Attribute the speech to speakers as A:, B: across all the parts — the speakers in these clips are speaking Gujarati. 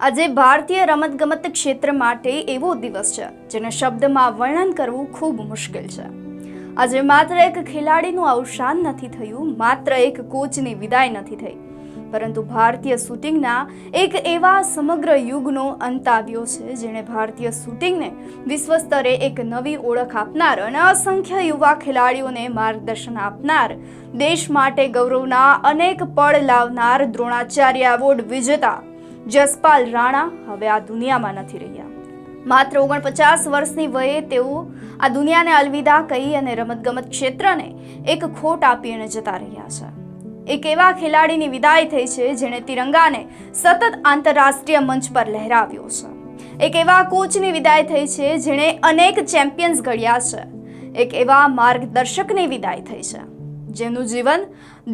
A: આજે ભારતીય રમતગમત ક્ષેત્ર માટે એવો દિવસ છે જેને શબ્દમાં વર્ણન કરવું ખૂબ મુશ્કેલ છે। આજે માત્ર એક ખેલાડીનું અવસાન નથી થયું, માત્ર એક કોચની વિદાય નથી થઈ, પરંતુ ભારતીય શૂટિંગના એક એવા સમગ્ર યુગનો અંત આવ્યો છે જેણે ભારતીય શૂટિંગને વિશ્વ સ્તરે એક નવી ઓળખ આપનાર અને અસંખ્ય યુવા ખેલાડીઓને માર્ગદર્શન આપનાર, દેશ માટે ગૌરવના અનેક પળ લાવનાર દ્રોણાચાર્ય એવોર્ડ વિજેતા જસપાલ રાણા હવે આ દુનિયામાં નથી રહ્યા। માત્ર 49 વર્ષની વયે તેઓ આ દુનિયાને અલવિદા કહી અને રમતગમત ક્ષેત્રને એક ખોટ આપીને જતા રહ્યા છે। એક એવા ખેલાડીની વિદાય થઈ છે જેણે તિરંગાને સતત આંતરરાષ્ટ્રીય મંચ પર લહેરાવ્યો છે। એક એવા કોચની વિદાય થઈ છે જેણે અનેક ચેમ્પિયન્સ ઘડ્યા છે। એક એવા માર્ગદર્શકની વિદાય થઈ છે જેનું જીવન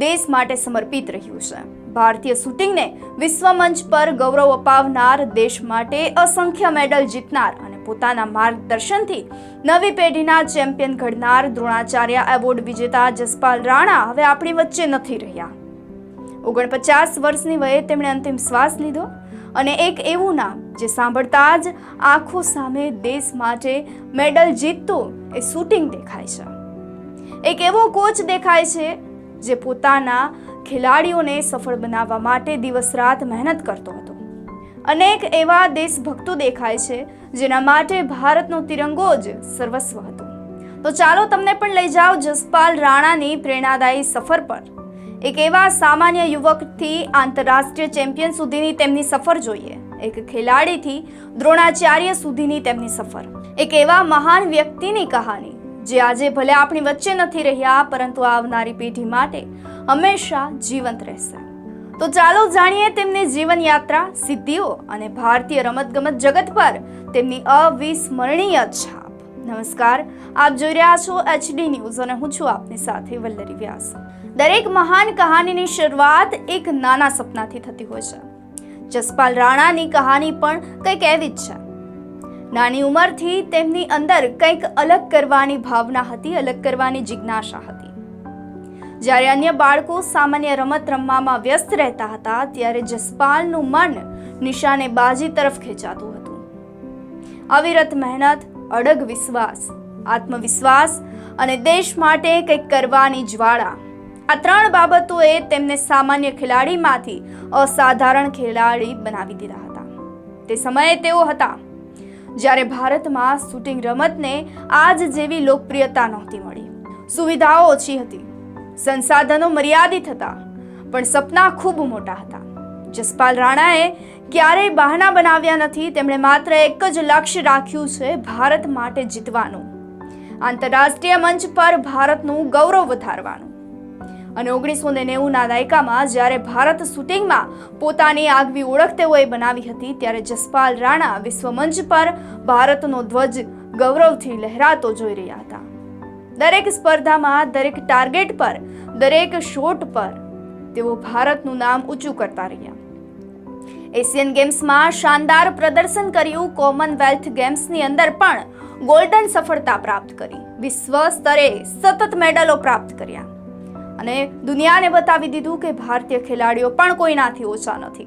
A: દેશ માટે સમર્પિત રહ્યું છે। ભારતીય શૂટિંગને વિશ્વ મંચ પર ગૌરવ અપાવનાર, દેશ માટે અસંખ્ય મેડલ જીતનાર અને પોતાના માર્ગદર્શનથી નવી પેઢીના ચેમ્પિયન ઘડનાર દ્રોણાચાર્ય એવોર્ડ વિજેતા જસપાલ રાણા હવે આપણી વચ્ચે નથી રહ્યા। 49 વર્ષની વયે તેમણે અંતિમ શ્વાસ લીધો અને એક એવું નામ જે સાંભળતા જ આંખો સામે દેશ માટે મેડલ જીતતું એ શૂટિંગ દેખાય છે। એક એવો કોચ દેખાય છે જે પોતાના ખેલાડીઓને સફળ બનાવવા માટે દિવસ રાત મહેનત કરતો હતો। અનેક એવા દેશભક્તો દેખાય છે જેના માટે ભારતનો તિરંગો જ સર્વસ્વ હતો। તો ચાલો તમને પણ લઈ જાઓ જસપાલ રાણાની પ્રેરણાદાયી સફર પર। એક એવા સામાન્ય યુવકથી આંતરરાષ્ટ્રીય ચેમ્પિયન સુધીની તેમની સફર જોઈએ। એક ખેલાડીથી દ્રોણાચાર્ય સુધીની તેમની સફર। એક એવા મહાન વ્યક્તિની કહાની જે આજે ભલે આપણી વચ્ચે નથી રહ્યા, પરંતુ આવનારી પેઢી માટે હંમેશા જીવંત રહેશે। તો ચાલો જાણીએ તેમની જીવન યાત્રા, સિદ્ધિઓ અને ભારતીય રમતગમત જગત પર તેમની અવિસ્મરણીય છાપ। નમસ્કાર, આપ જોઈ રહ્યા છો HD ન્યૂઝ અને હું છું આપની સાથે વલ્લરી વ્યાસ। દરેક મહાન કહાનીની શરૂઆત એક નાના સપનાથી થતી હોય છે। જસપાલ રાણાની કહાની પણ કંઈક એવી જ છે। નાની ઉંમરથી તેમની અંદર કંઈક અલગ કરવાની ભાવના હતી, અલગ કરવાની જિજ્ઞાસા હતી। જ્યારે અન્ય બાળકો સામાન્ય રમત રમવામાં વ્યસ્ત રહેતા હતા, ત્યારે જસપાલનું મન નિશાનેબાજી તરફ ખેંચાતું હતું। અવિરત મહેનત, અડગ વિશ્વાસ, આત્મવિશ્વાસ અને દેશ માટે કંઈક કરવાની જ્વાળા, આ ત્રણ બાબતોએ તેમને સામાન્ય ખેલાડીમાંથી અસાધારણ ખેલાડી બનાવી દીધા હતા। તે સમયે તેઓ હતા જ્યારે ભારતમાં શૂટિંગ રમતને આજ જેવી લોકપ્રિયતા નહોતી મળી। સુવિધાઓ ઓછી હતી, સંસાધનો મર્યાદિત હતા, પણ સપના ખૂબ મોટા હતા। જસપાલ રાણાએ ક્યારેય બહાના બનાવ્યા નથી। તેમણે માત્ર એક જ લક્ષ્ય રાખ્યું છે, ભારત માટે જીતવાનું, આંતરરાષ્ટ્રીય મંચ પર ભારતનું ગૌરવ વધારવાનું। અને 1990ના દાયકામાં જ્યારે ભારત શૂટિંગમાં પોતાની આગવી ઓળખ તેઓએ બનાવી હતી, ત્યારે જસપાલ રાણા વિશ્વ મંચ પર ભારતનો ધ્વજ ગૌરવથી લહેરાતો જોઈ રહ્યા હતા। દરેક સ્પર્ધામાં, દરેક ટાર્ગેટ પર, દરેક શોટ પર તેઓ ભારતનું નામ ઊંચું કરતા રહ્યા। એશિયન ગેમ્સમાં શાનદાર પ્રદર્શન કર્યું, કોમનવેલ્થ ગેમ્સની અંદર પણ ગોલ્ડન સફળતા પ્રાપ્ત કરી, વિશ્વ સ્તરે સતત મેડલો પ્રાપ્ત કર્યા અને દુનિયાને બતાવી દીધું કે ભારતીય ખેલાડીઓ પણ કોઈનાથી ઓછા નથી।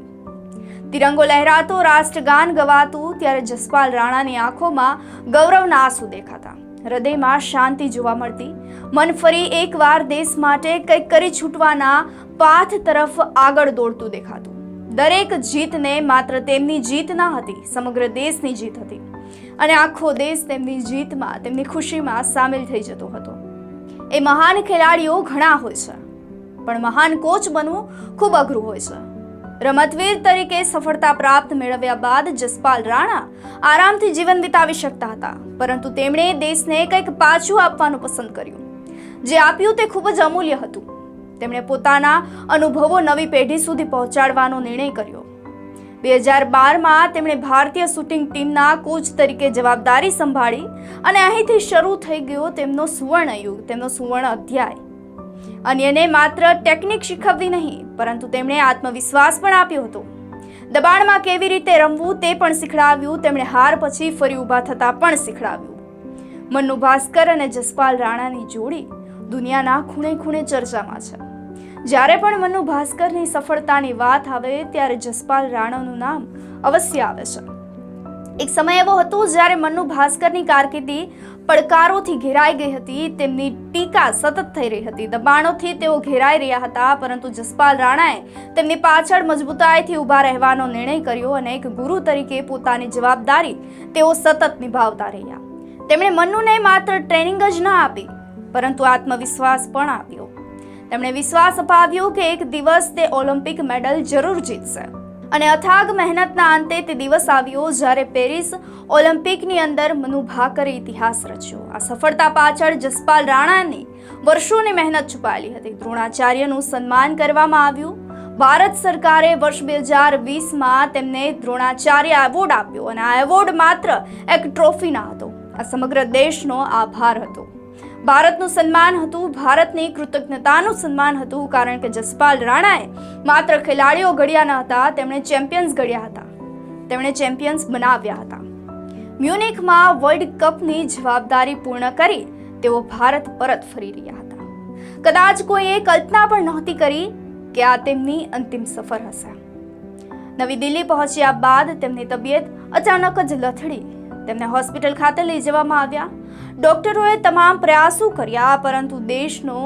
A: તિરંગો લહેરાતો, રાષ્ટ્રગાન ગવાતું, ત્યારે જસપાલ રાણાની આંખોમાં ગૌરવના આંસુ દેખાતા, હૃદયમાં શાંતિ જોવા મળતી, મન ફરી એકવાર દેશ માટે કંઈક કરી છૂટવાના પાથ તરફ આગળ દોડતું દેખાતું। દરેક જીતને માત્ર તેમની જીત ન હતી, સમગ્ર દેશની જીત હતી અને આખો દેશ તેમની જીતમાં, તેમની ખુશીમાં સામેલ થઈ જતો હતો। એ મહાન ખેલાડીઓ ઘણા હોય છે, પણ મહાન કોચ બનવું ખૂબ અઘરું હોય છે। રમતવીર તરીકે સફળતા પ્રાપ્ત મેળવ્યા બાદ જસપાલ રાણા આરામથી જીવન વિતાવી શકતા હતા, પરંતુ તેમણે દેશને કંઈક પાછું આપવાનું પસંદ કર્યું। જે આપ્યું તે ખૂબ જ અમૂલ્ય હતું। તેમણે પોતાના અનુભવો નવી પેઢી સુધી પહોંચાડવાનો નિર્ણય કર્યો। 2012માં તેમણે ભારતીય શૂટિંગ ટીમના કોચ તરીકે જવાબદારી સંભાળી અને અહીંથી શરૂ થઈ ગયો તેમનો સુવર્ણ યુગ, તેમનો સુવર્ણ અધ્યાય। અન્યને માત્ર ટેકનિક શીખવવી નહીં, પરંતુ તેમણે આત્મવિશ્વાસ પણ આપ્યો હતો। દબાણમાં કેવી રીતે રમવું તે પણ શીખડાવ્યું। તેમણે હાર પછી ફરી ઊભા થતા પણ શીખડાવ્યું। મન્નુ ભાસ્કર અને જસપાલ રાણાની જોડી દુનિયાના ખૂણે ખૂણે ચર્ચામાં છે। જ્યારે પણ મનુ ભાસ્કરની સફળતાની વાત આવે ત્યારે જસપાલ રાણાનું નામ અવશ્ય આવે છે. એક સમય એવો હતો જ્યારે મનુ ભાસ્કરની કારકિર્દી પડકારોથી ઘેરાઈ ગઈ હતી. તેમની ટીકા સતત થઈ રહી હતી, દબાણોથી તેઓ ઘેરાઈ રહ્યા હતા, પરંતુ જસપાલ રાણાએ તેમની પાછળ મજબૂતાઈથી ઊભા રહેવાનો નિર્ણય કર્યો અને એક ગુરુ તરીકે પોતાની જવાબદારી તેઓ સતત નિભાવતા રહ્યા. તેમણે મન્નુને માત્ર ટ્રેનિંગ જ ન આપી, પરંતુ આત્મવિશ્વાસ પણ આપ્યો. તેમણે વિશ્વાસ અપાવ્યો કે એક દિવસ તે ઓલિમ્પિક મેડલ જરૂર જીતશે. અને અથાગ મહેનતના અંતે તે દિવસ આવ્યો જ્યારે પેરિસ ઓલિમ્પિકની અંદર મનુ ભાકરે ઇતિહાસ રચ્યો. આ સફળતા પાછળ જસપાલ રાણાની વર્ષોની મહેનત છુપાયેલી હતી. દ્રોણાચાર્યનું સન્માન કરવામાં આવ્યું. ભારત સરકારે વર્ષ 2020માં તેમને દ્રોણાચાર્ય એવોર્ડ આપ્યો અને આ એવોર્ડ માત્ર એક ટ્રોફી ન હતો, આ સમગ્ર દેશનો આભાર હતો. ભારતનું સન્માન હતું, ભારતની કૃતજ્ઞતાનું સન્માન હતું, કારણ કે જસપાલ રાણાએ માત્ર ખેલાડીઓ ઘડ્યા ન હતા, તેમણે ચેમ્પિયન્સ ઘડ્યા હતા, તેમણે ચેમ્પિયન્સ બનાવ્યા હતા. મ્યુનિકમાં વર્લ્ડ કપની જવાબદારી પૂર્ણ કરી તેઓ ભારત પરત ફરી રહ્યા હતા. કદાચ કોઈએ કલ્પના પણ નહોતી કરી કે આ તેમની અંતિમ સફર હશે. નવી દિલ્હી પહોંચ્યા બાદ તેમની તબિયત અચાનક જ લથડી. તેમને હોસ્પિટલ ખાતે લઈ જવામાં આવ્યા. ડોક્ટરોએ તમામ પ્રયાસો કર્યા, પરંતુ દેશનો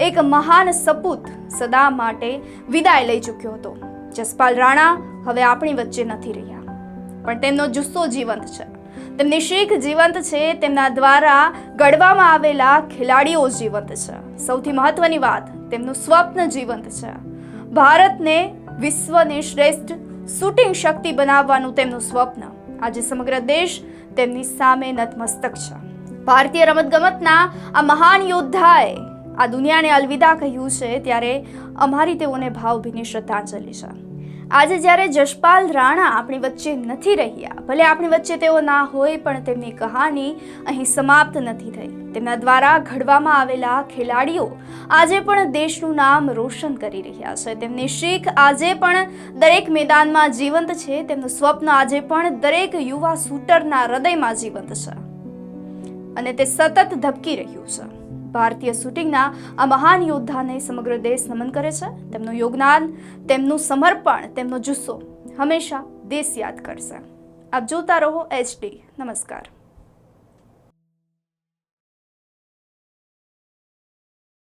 A: એક મહાન સપૂત સદા માટે વિદાય લઈ ચૂક્યો હતો. જસપાલ રાણા હવે આપણી વચ્ચે નથી રહ્યા, પણ તેમનો જુસ્સો જીવંત છે, તેમની શીખ જીવંત છે, તેમના દ્વારા ઘડવામાં આવેલા ખેલાડીઓ જીવંત છે. સૌથી મહત્વની વાત, તેમનું સ્વપ્ન જીવંત છે. ભારતને વિશ્વની શ્રેષ્ઠ શૂટિંગ શક્તિ બનાવવાનું તેમનું સ્વપ્ન. આજે સમગ્ર દેશ તેમની સામે નતમસ્તક છે. ભારતીય રમતગમતના આ મહાન યોદ્ધાએ આ દુનિયાને અલવિદા કહ્યું છે, ત્યારે અમારી તેઓને ભાવભીની શ્રદ્ધાંજલિ છે. આજે જ્યારે જસપાલ રાણા આપણી વચ્ચે નથી રહ્યા, ભલે આપણી વચ્ચે તેઓ ના હોય, પણ તેમની કહાની અહીં સમાપ્ત નથી થઈ. તેમના દ્વારા ઘડવામાં આવેલા ખેલાડીઓ આજે પણ દેશનું નામ રોશન કરી રહ્યા છે. તેમની શીખ આજે પણ દરેક મેદાનમાં જીવંત છે. તેમનું સ્વપ્ન આજે પણ દરેક યુવા શૂટરના હૃદયમાં જીવંત છે અને તે સતત ધબકી રહ્યું છે. ભારતીય શૂટિંગના આ મહાન યોદ્ધાને સમગ્ર દેશ નમન કરે છે. તેમનું યોગદાન, તેમનું સમર્પણ, તેમનો જુસ્સો હંમેશા દેશ યાદ કરશે. આપ જોતા રહો HD. નમસ્કાર.